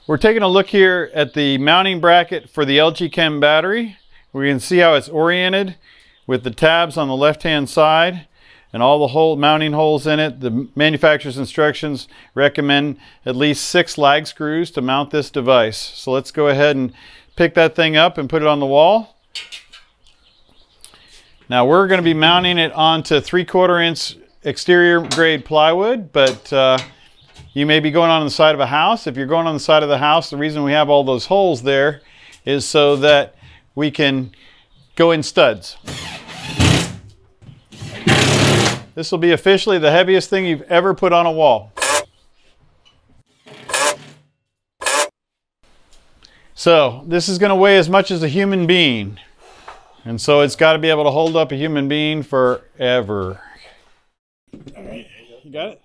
We're taking a look here at the mounting bracket for the LG Chem battery. We can see how it's oriented with the tabs on the left-hand side and all the mounting holes in it. The manufacturer's instructions recommend at least 6 lag screws to mount this device. So let's go ahead and pick that thing up and put it on the wall. Now we're going to be mounting it onto 3/4 inch exterior grade plywood, but you may be going on the side of a house. If you're going on the side of the house, the reason we have all those holes there is so that we can go in studs. This will be officially the heaviest thing you've ever put on a wall. So this is going to weigh as much as a human being. And so it's got to be able to hold up a human being forever. All right, you got it?